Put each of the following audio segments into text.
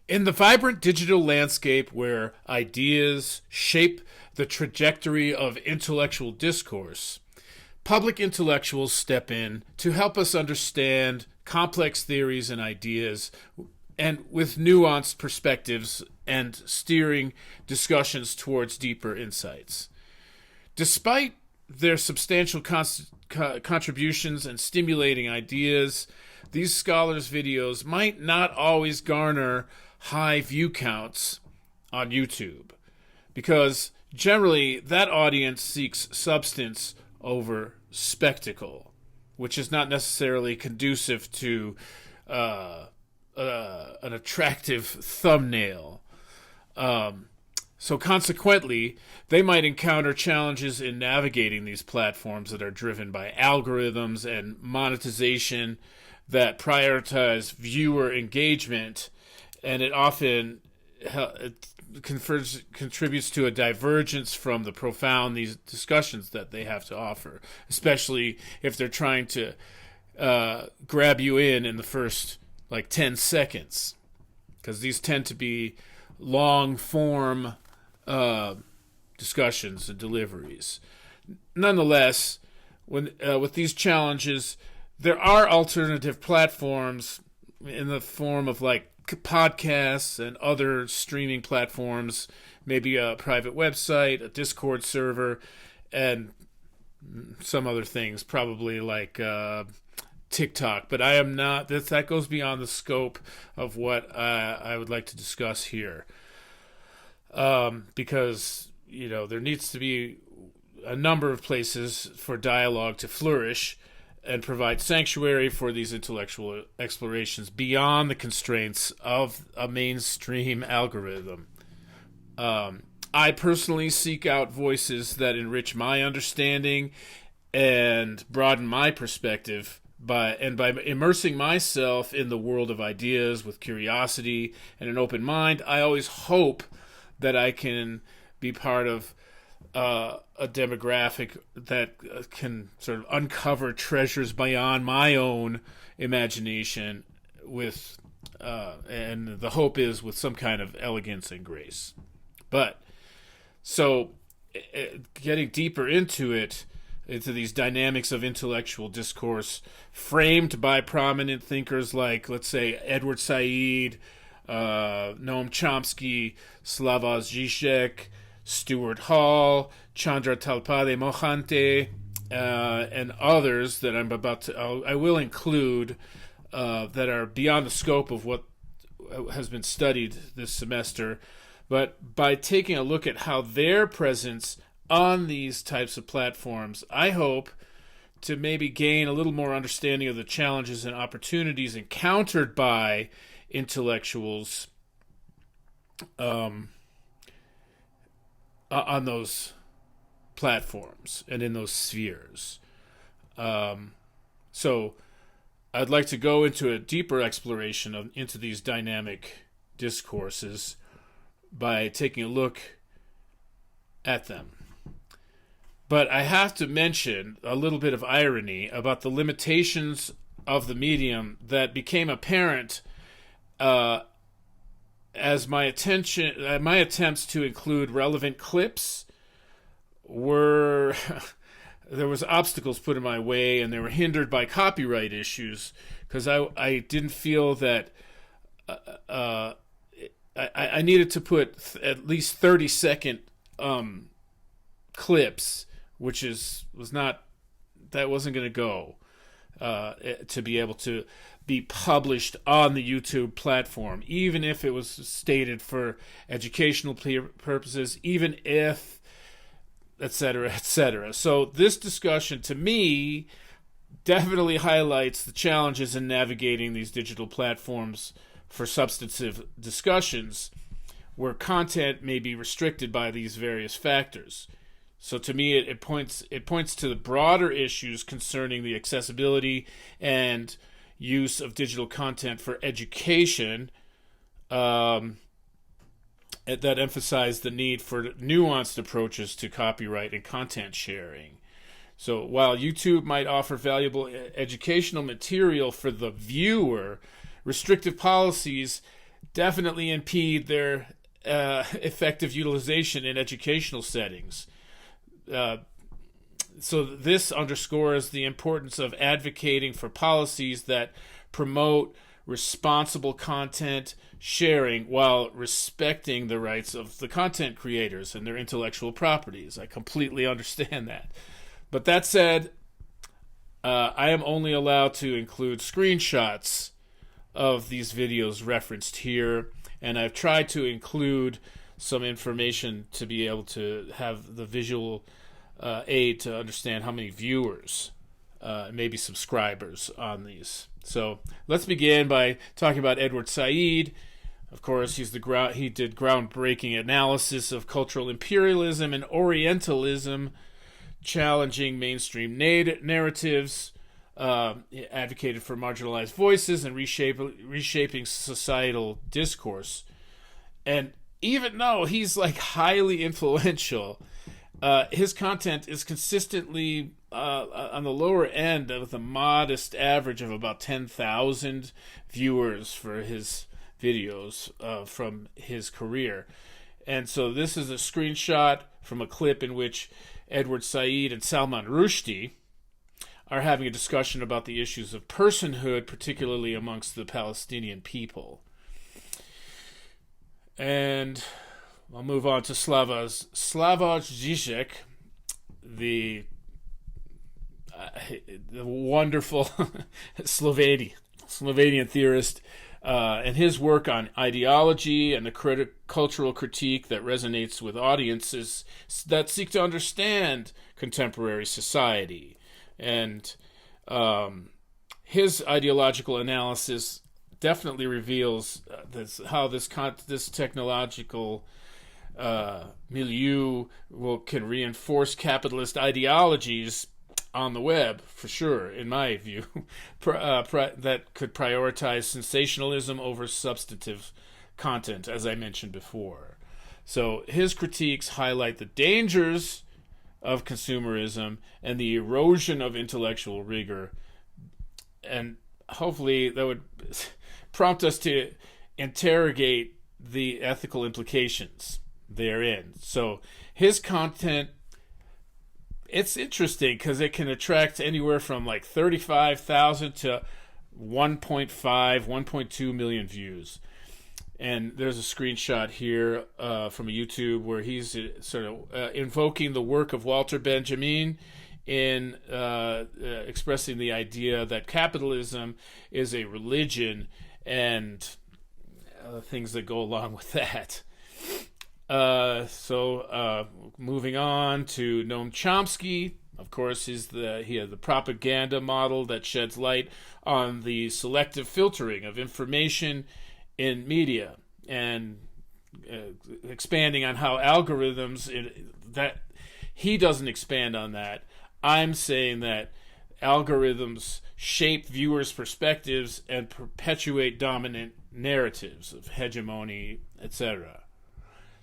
In the vibrant digital landscape where ideas shape the trajectory of intellectual discourse, public intellectuals step in to help us understand complex theories and ideas and with nuanced perspectives and steering discussions towards deeper insights. Despite their substantial contributions and stimulating ideas, these scholars' videos might not always garner high view counts on YouTube because generally that audience seeks substance over spectacle, which is not necessarily conducive to an attractive thumbnail. So consequently, they might encounter challenges in navigating these platforms that are driven by algorithms and monetization that prioritize viewer engagement, and it often contributes to a divergence from the profound these discussions that they have to offer, especially if they're trying to grab you in the first 10 seconds, because these tend to be long form discussions and deliveries. Nonetheless, with these challenges, there are alternative platforms in the form of podcasts and other streaming platforms, maybe a private website, a Discord server, and some other things, probably TikTok. But I am not. That goes beyond the scope of what I would like to discuss here, because there needs to be a number of places for dialogue to flourish and provide sanctuary for these intellectual explorations beyond the constraints of a mainstream algorithm. I personally seek out voices that enrich my understanding and broaden my perspective by immersing myself in the world of ideas with curiosity and an open mind. I always hope that I can be part of a demographic that can sort of uncover treasures beyond my own imagination and the hope is with some kind of elegance and grace. But so getting deeper into these dynamics of intellectual discourse framed by prominent thinkers like, let's say, Edward Said, Noam Chomsky, Slavoj Žižek, Stuart Hall, Chandra Talpade Mohante, and others that I will include that are beyond the scope of what has been studied this semester. But by taking a look at how their presence on these types of platforms, I hope to maybe gain a little more understanding of the challenges and opportunities encountered by intellectuals on those platforms and in those spheres. So I'd like to go into a deeper exploration into these dynamic discourses by taking a look at them. But I have to mention a little bit of irony about the limitations of the medium that became apparent as my attempts to include relevant clips were there was obstacles put in my way, and they were hindered by copyright issues because I didn't feel that I needed to put at least 30-second clips, which wasn't going to go to be able to be published on the YouTube platform, even if it was stated for educational purposes, even if, etc., etc. So this discussion, to me, definitely highlights the challenges in navigating these digital platforms for substantive discussions where content may be restricted by these various factors. So to me, it points to the broader issues concerning the accessibility and use of digital content for education that emphasize the need for nuanced approaches to copyright and content sharing. So while YouTube might offer valuable educational material for the viewer, restrictive policies definitely impede their effective utilization in educational settings. So this underscores the importance of advocating for policies that promote responsible content sharing while respecting the rights of the content creators and their intellectual properties. I completely understand that. But that said, I am only allowed to include screenshots of these videos referenced here, and I've tried to include some information to be able to have the visual aid to understand how many viewers, maybe subscribers on these. So let's begin by talking about Edward Said. Of course, he did groundbreaking analysis of cultural imperialism and Orientalism, challenging mainstream narratives, advocated for marginalized voices, and reshaping societal discourse. And even though he's like highly influential, his content is consistently on the lower end with a modest average of about 10,000 viewers for his videos from his career. And so this is a screenshot from a clip in which Edward Said and Salman Rushdie are having a discussion about the issues of personhood, particularly amongst the Palestinian people. And I'll move on to Slavoj Žižek, the wonderful Slovenian theorist, and his work on ideology and the cultural critique that resonates with audiences that seek to understand contemporary society. And his ideological analysis definitely reveals how this technological milieu can reinforce capitalist ideologies on the web, for sure, in my view, that could prioritize sensationalism over substantive content, as I mentioned before. So his critiques highlight the dangers of consumerism and the erosion of intellectual rigor, and hopefully that would prompt us to interrogate the ethical implications therein. So his content, it's interesting because it can attract anywhere from like 35,000 to 1.2 million views. And there's a screenshot here from YouTube where he's sort of invoking the work of Walter Benjamin in expressing the idea that capitalism is a religion and things that go along with that. So moving on to Noam Chomsky, of course, he has the propaganda model that sheds light on the selective filtering of information in media, and expanding on how algorithms, that he doesn't expand on that. I'm saying that algorithms shape viewers' perspectives and perpetuate dominant narratives of hegemony, etc.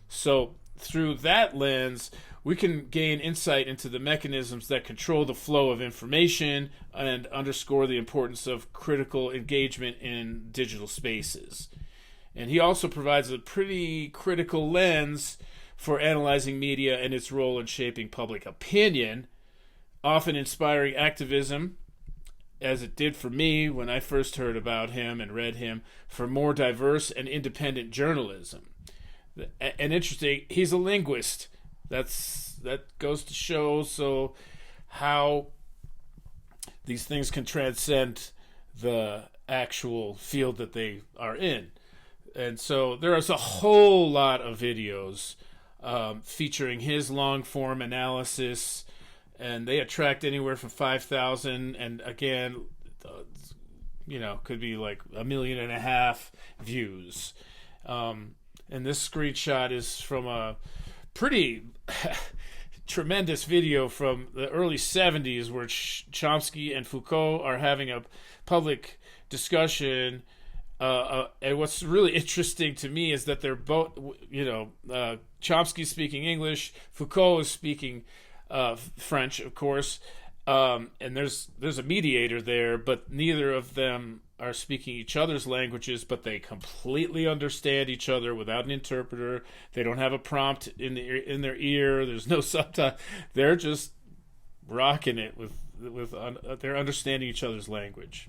So through that lens, we can gain insight into the mechanisms that control the flow of information and underscore the importance of critical engagement in digital spaces. And he also provides a pretty critical lens for analyzing media and its role in shaping public opinion, often inspiring activism, as it did for me when I first heard about him and read him, for more diverse and independent journalism. And interesting, he's a linguist. That goes to show how these things can transcend the actual field that they are in. And so there is a whole lot of videos featuring his long-form analysis, and they attract anywhere from 5,000, and again, could be like 1.5 million views. And this screenshot is from a pretty tremendous video from the early 70s where Chomsky and Foucault are having a public discussion. And what's really interesting to me is that they're both, Chomsky speaking English, Foucault is speaking French, of course, and there's a mediator there, but neither of them are speaking each other's languages, but they completely understand each other without an interpreter. They don't have a prompt in their ear. There's no subtitle. They're just rocking it with they're understanding each other's language.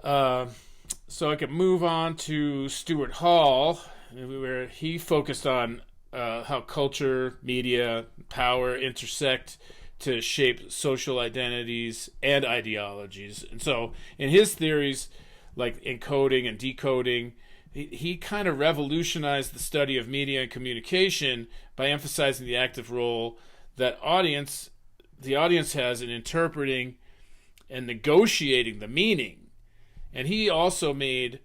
So I could move on to Stuart Hall, where he focused on how culture, media, power intersect to shape social identities and ideologies. And so in his theories, like encoding and decoding, he kind of revolutionized the study of media and communication by emphasizing the active role that the audience has in interpreting and negotiating the meaning. And he also made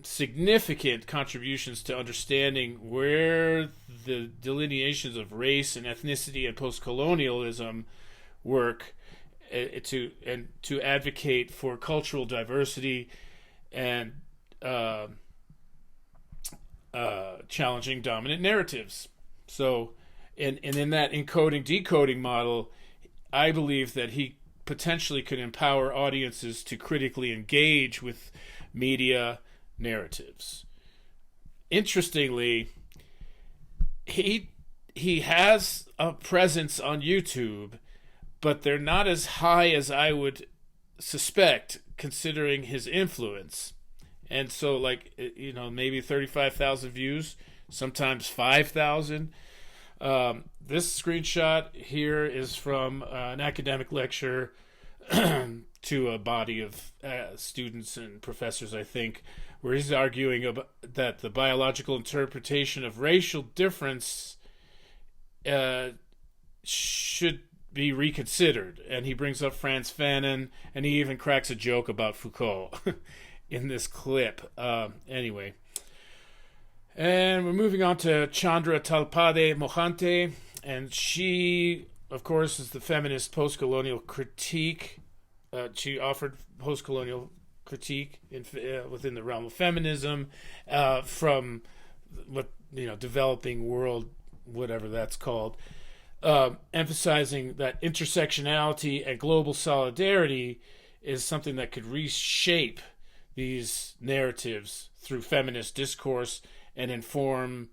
significant contributions to understanding where the delineations of race and ethnicity and post-colonialism work, to advocate for cultural diversity and challenging dominant narratives. So, and in that encoding decoding model, I believe that he potentially could empower audiences to critically engage with media narratives. Interestingly, he has a presence on YouTube, but they're not as high as I would suspect, considering his influence. And so, like, maybe 35,000 views, sometimes 5,000. This screenshot here is from an academic lecture to a body of students and professors, I think, where he's arguing that the biological interpretation of racial difference should be reconsidered. And he brings up Frantz Fanon, and he even cracks a joke about Foucault in this clip. Anyway. And we're moving on to Chandra Talpade Mohante, and she, of course, is the feminist post-colonial critique. She offered post-colonial critique within the realm of feminism from developing world, whatever that's called, emphasizing that intersectionality and global solidarity is something that could reshape these narratives through feminist discourse and inform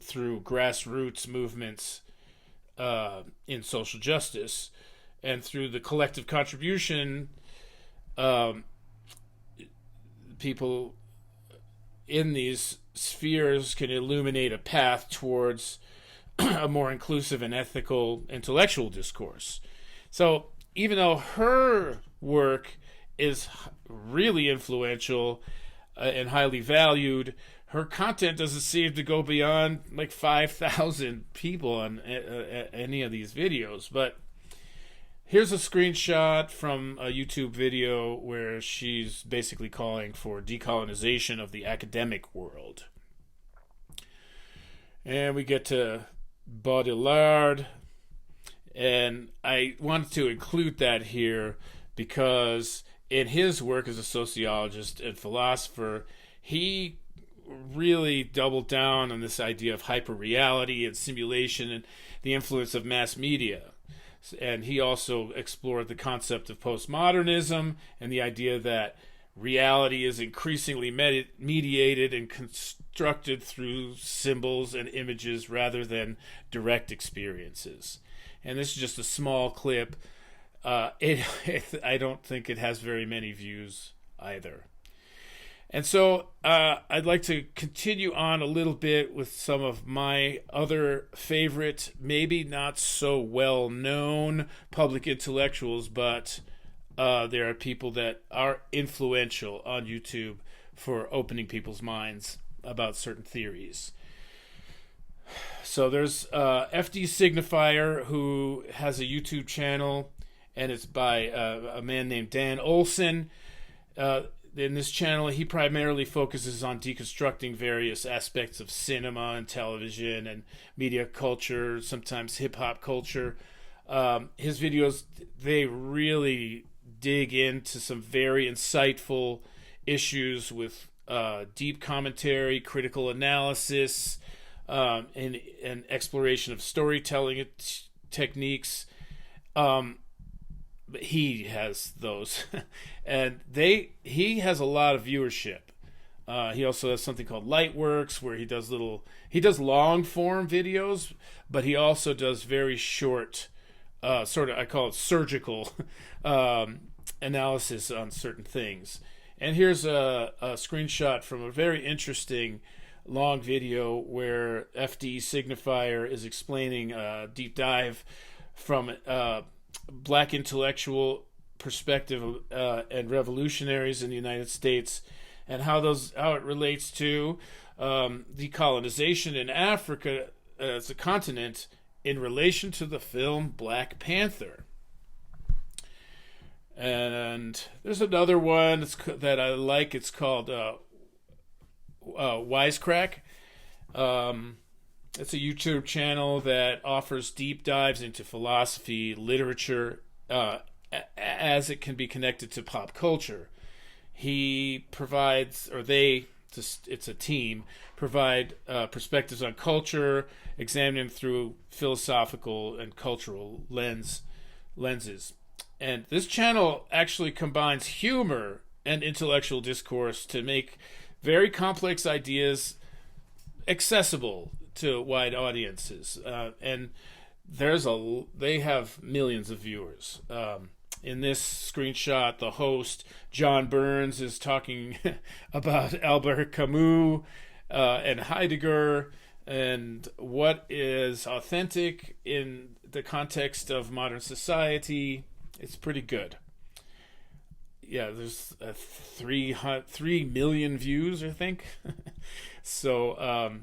through grassroots movements in social justice. And through the collective contribution, people in these spheres can illuminate a path towards a more inclusive and ethical intellectual discourse. So even though her work is really influential and highly valued, her content doesn't seem to go beyond like 5,000 people on any of these videos. But here's a screenshot from a YouTube video where she's basically calling for decolonization of the academic world. And we get to Baudrillard, and I wanted to include that here because in his work as a sociologist and philosopher, he really doubled down on this idea of hyperreality and simulation and the influence of mass media. And he also explored the concept of postmodernism and the idea that reality is increasingly mediated and constructed through symbols and images rather than direct experiences. And this is just a small clip. I don't think it has very many views either. And so I'd like to continue on a little bit with some of my other favorite, maybe not so well-known public intellectuals, but there are people that are influential on YouTube for opening people's minds about certain theories. So there's FD Signifier, who has a YouTube channel, and it's by a man named Dan Olson. In this channel, he primarily focuses on deconstructing various aspects of cinema and television and media culture, sometimes hip-hop culture. His videos, they really dig into some very insightful issues with deep commentary, critical analysis, and exploration of storytelling techniques. he has those, and he has a lot of viewership. He also has something called Lightworks, where he does long form videos, but he also does very short, sort of, I call it surgical analysis on certain things. And here's a screenshot from a very interesting long video where FD Signifier is explaining a deep dive from black intellectual perspective and revolutionaries in the United States, and how it relates to decolonization in Africa as a continent in relation to the film Black Panther. And there's another one that I like. It's called Wisecrack. It's a YouTube channel that offers deep dives into philosophy, literature, as it can be connected to pop culture. He provides, or they, it's a team, provide perspectives on culture, examining through philosophical and cultural lenses. And this channel actually combines humor and intellectual discourse to make very complex ideas accessible to wide audiences. And they have millions of viewers. In this screenshot, the host, John Burns, is talking about Albert Camus and Heidegger and what is authentic in the context of modern society. It's pretty good. Yeah, there's 3 million views, I think. So,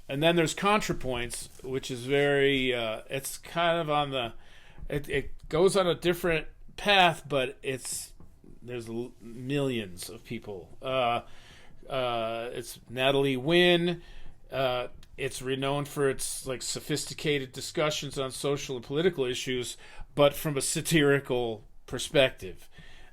and then there's ContraPoints, which is very, it's kind of on the, it goes on a different path, but there's millions of people. It's Natalie Wynn. It's renowned for its like sophisticated discussions on social and political issues, but from a satirical perspective.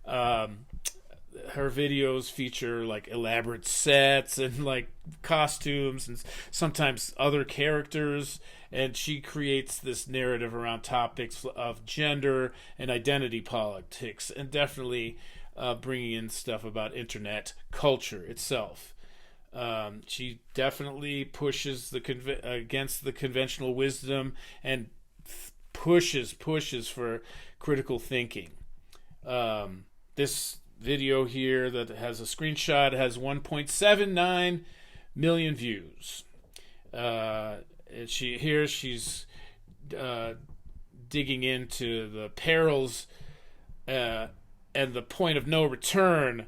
Her videos feature like elaborate sets and like costumes and sometimes other characters, and she creates this narrative around topics of gender and identity politics, and definitely bringing in stuff about internet culture itself. She definitely pushes against the conventional wisdom and pushes for critical thinking. This video here that has a screenshot has 1.79 million views. And she's digging into the perils and the point of no return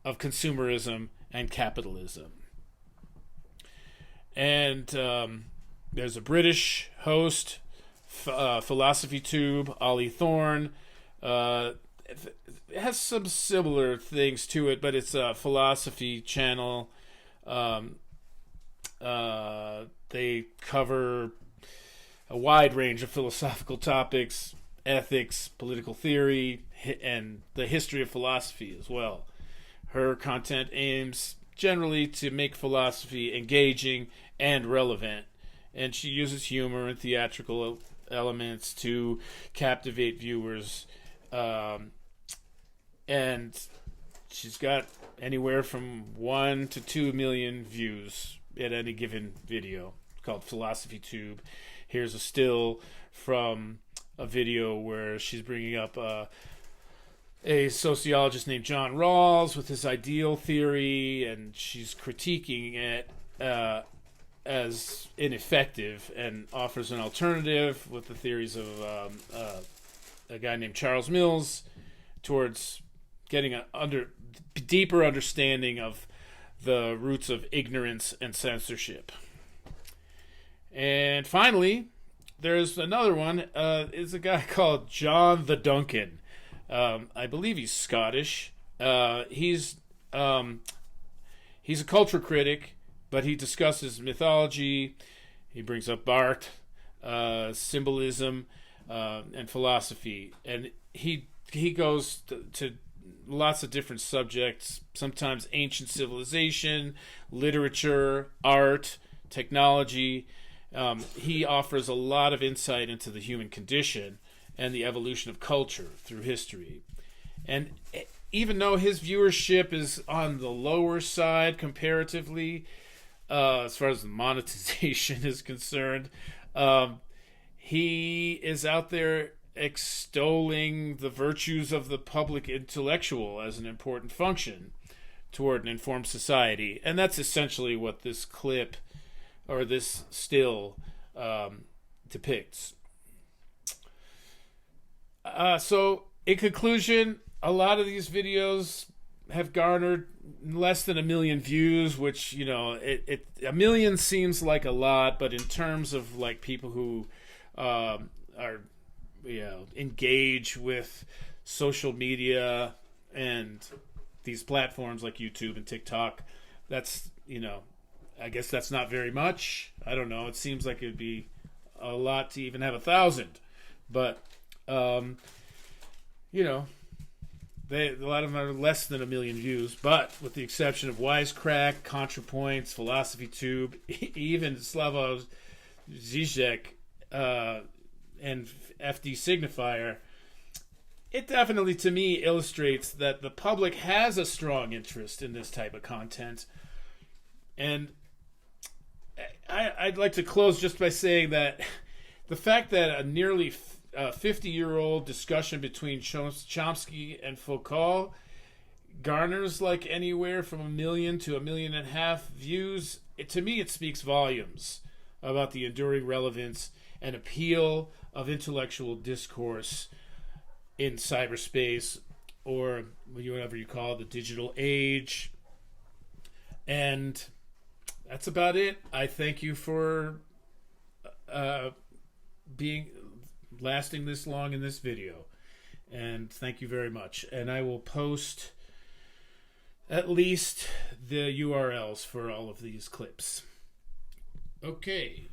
of consumerism and capitalism. And there's a British host, Philosophy Tube, Ollie Thorne. It has some similar things to it, but it's a philosophy channel. They cover a wide range of philosophical topics, ethics, political theory, and the history of philosophy as well. Her content aims generally to make philosophy engaging and relevant, and she uses humor and theatrical elements to captivate viewers. And she's got anywhere from 1 to 2 million views at any given video. It's called Philosophy Tube. Here's a still from a video where she's bringing up a sociologist named John Rawls with his ideal theory, and she's critiquing it as ineffective, and offers an alternative with the theories of a guy named Charles Mills towards getting a deeper understanding of the roots of ignorance and censorship. And finally, there's another one. It's a guy called John the Duncan. I believe he's Scottish. He's a culture critic, but he discusses mythology. He brings up art, symbolism, and philosophy, and he goes to lots of different subjects, sometimes ancient civilization, literature, art, technology. He offers a lot of insight into the human condition and the evolution of culture through history. And even though his viewership is on the lower side comparatively, as far as the monetization is concerned, he is out there extolling the virtues of the public intellectual as an important function toward an informed society. And that's essentially what this clip or this still depicts. So, in conclusion, a lot of these videos have garnered less than 1 million views, which, you know, 1 million seems like a lot, but in terms of like people who are, you know, engage with social media and these platforms like YouTube and TikTok, that's, you know, I guess that's not very much. I don't know. It seems like it'd be a lot to even have 1,000, but you know, a lot of them are less than 1 million views. But with the exception of Wisecrack, ContraPoints, Philosophy Tube, even Slavoj Žižek, and FD Signifier, it definitely, to me, illustrates that the public has a strong interest in this type of content. And I'd like to close just by saying that the fact that a nearly 50-year-old discussion between Chomsky and Foucault garners like anywhere from 1 million to 1.5 million views, to me it speaks volumes about the enduring relevance and appeal of intellectual discourse in cyberspace, or whatever you call it, the digital age. And that's about it. I thank you for lasting this long in this video, and thank you very much. And I will post at least the URLs for all of these clips. Okay.